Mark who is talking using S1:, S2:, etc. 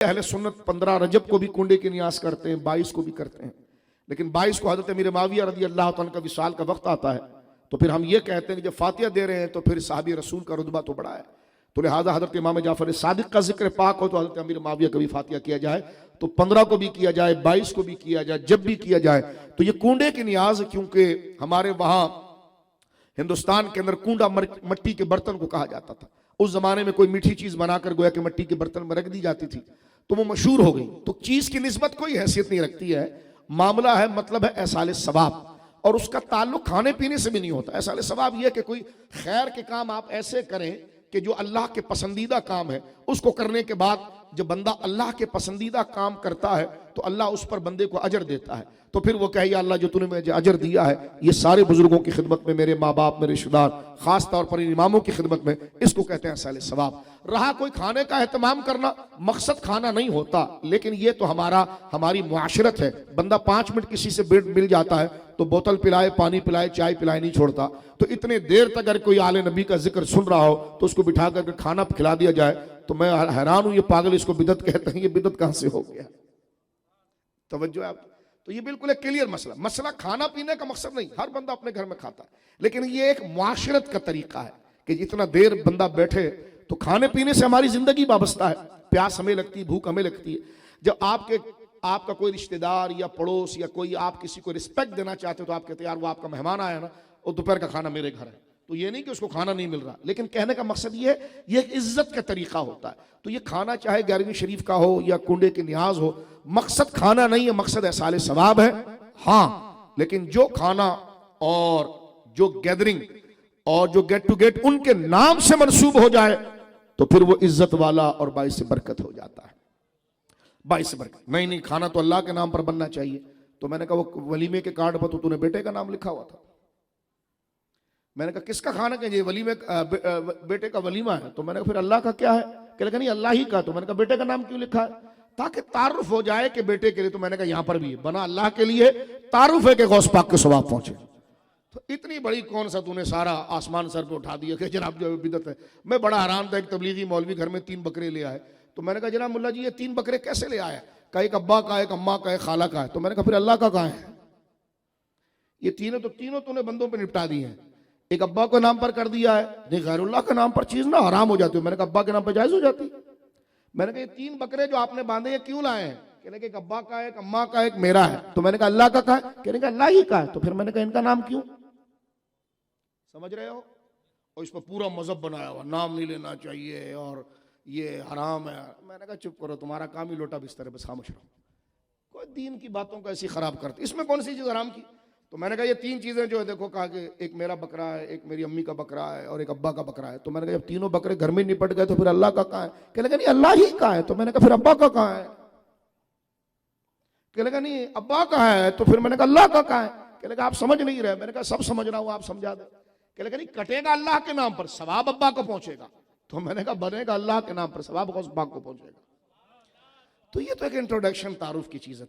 S1: अहले सुन्नत 15 रजब को भी कुंडे की नियाज करते हैं, 22 को भी करते हैं, लेकिन 22 को हजरत अमीर मुआविया रज़ी अल्लाह तआला का विसाल का वक्त आता है तो फिर हम ये कहते हैं कि जब फातिहा दे रहे हैं तो फिर साहबी रसूल का रुतबा तो बड़ा है, तो लिहाजा हजरत इमाम जाफर सादिक का जिक्र पाक हो तो हजरत अमीर मुआविया का भी फातिहा किया जाए, तो 15 को भी किया जाए, 22 को भी किया जाए, जब भी किया जाए। तो ये कुंडे की नियाज, क्योंकि हमारे वहां हिंदुस्तान के अंदर कूंडा मट्टी के बर्तन को कहा जाता था। उस जमाने में कोई मीठी चीज बनाकर गोया कि मट्टी के बर्तन में रख दी जाती थी तो वो मशहूर हो गई। तो चीज की निस्बत कोई हैसियत नहीं रखती है, मामला है मतलब है एहसाले सवाब, और उसका ताल्लुक खाने पीने से भी नहीं होता। एहसाले सवाब यह कि कोई खैर के काम आप ऐसे करें कि जो अल्लाह के पसंदीदा काम है, उसको करने के बाद जब बंदा अल्लाह के पसंदीदा काम करता है तो अल्लाह उस पर बंदे को अजर देता है। तो फिर वो कहे या अल्लाह जो तूने मुझे अजर दिया है, ये सारे बुजुर्गों की खिदमत में, मेरे माँ बाप, मेरे रिश्तेदार, खास तौर पर इमामों की खिदमत में, इसको कहते हैं एहसाले सवाब। रहा कोई खाने का एहतमाम करना, मकसद खाना नहीं होता, लेकिन ये तो हमारी मुआशरत है। बंदा 5 मिनट किसी से मिल जाता है तो बोतल पिलाए, पानी पिलाए, चाय पिलाए नहीं छोड़ता। तो इतने देर तक अगर कोई आले नबी का जिक्र सुन रहा हो तो उसको बिठा कर खाना खिला दिया जाए तो मैं हैरान हूं, ये पागल इसको बिदत कहते हैं, ये बिदत कहां से हो गया? तवज्जो है आप। तो ये बिल्कुल एक क्लियर मसला खाना पीने का मकसद नहीं, हर बंदा अपने घर में खाता है, लेकिन ये एक मुआशरत का तरीका है कि जितना देर बंदा बैठे, तो खाने पीने से हमारी जिंदगी वाबस्ता है। प्यास हमें लगती है, भूख हमें लगती है। जब आपका कोई रिश्तेदार या पड़ोस या कोई आप किसी को रिस्पेक्ट देना चाहते हो तो आप कहते हैं यार वो आपका मेहमान आया ना, और दोपहर का खाना मेरे घर है, तो ये नहीं कि उसको खाना नहीं मिल रहा, लेकिन कहने का मकसद ये है, ये एक इज्जत का तरीका होता है। तो ये खाना चाहे 11वीं शरीफ का हो या कुंडे की नियाज हो, मकसद खाना नहीं है, मकसद एहसाले सवाब है। हाँ, लेकिन जो खाना और जो गैदरिंग और जो गेट टू गेट उनके नाम से मंसूब हो जाए तो फिर वो इज्जत वाला और बाइस बरकत हो जाता है। बाइस बरकत नहीं, खाना तो अल्लाह के नाम पर बनना चाहिए। तो मैंने कहा वो वलीमे के कार्ड पर तो तूने बेटे का नाम लिखा हुआ था। मैंने कहा किसका खाना है? ये वलीमे बेटे का वलीमा है। तो मैंने कहा फिर अल्लाह का क्या है? कह लगा नहीं अल्लाह ही का। तो मैंने कहा बेटे का नाम क्यों लिखा है? ताकि तारुफ हो जाए कि बेटे के लिए। तो मैंने कहा यहां पर भी बना अल्लाह के लिए, तारुफ है कि गौस पाक के सवाब पहुंचे। तो इतनी बड़ी कौन सा तूने सारा आसमान सर पे उठा दिया कि जनाब जो बिदत है। मैं बड़ा हैरान था, एक तबलीगी मौलवी घर में 3 बकरे ले आए। तो मैंने कहा जनाब मुल्ला जी ये 3 बकरे कैसे ले आया? कहा एक अब्बा का, एक अम्मा का, एक खाला का है। तो मैंने कहा फिर अल्लाह का कहाँ है? ये तीनों तूने बंदों पे निपटा दिए हैं। एक अब्बा के नाम पर कर दिया है, नहीं गैरुल्लाह के नाम पर चीज ना हराम हो जाती है। मैंने कहा अब्बा के नाम पर जायज हो जाती। मैंने कहा ये 3 बकरे जो आपने बांधे ये क्यों लाए हैं? कहने के एक अब्बा का है, एक अम्मा का, एक मेरा है। तो मैंने कहा अल्लाह का कहा है? कहने का अल्लाह ही का है। तो फिर मैंने कहा इनका नाम क्यों? समझ रहे हो? और इस पर पूरा मजहब बनाया हुआ, नाम नहीं लेना चाहिए और ये हराम है। मैंने कहा चुप करो, तुम्हारा काम ही लोटा बिस्तर है, बस खामोश रहो। कोई दीन की बातों को ऐसी खराब करते, इसमें कौन सी चीज हराम की? तो मैंने कहा ये 3 चीजें जो है देखो, कहा कि एक मेरा बकरा है, एक मेरी अम्मी का बकरा है और एक अब्बा का बकरा है। तो मैंने कहा जब तीनों बकरे घर में निपट गए तो फिर अल्लाह का कहाँ है? कहने लगा नहीं अल्लाह ही का है। तो मैंने कहा फिर अब्बा का कहाँ है? कहने लगा नहीं अब्बा का है। तो फिर मैंने कहा अल्लाह का कहाँ है? कहने लगा आप समझ नहीं रहे। मैंने कहा सब समझ रहा हूँ, आप समझा दे। कहने लगा नहीं कटेगा अल्लाह के नाम पर, सवाब अब्बा को पहुंचेगा। तो मैंने कहा बनेगा अल्लाह के नाम पर, सवाब गौस पाक को पहुंचेगा। तो ये तो एक इंट्रोडक्शन तारुफ की चीज है।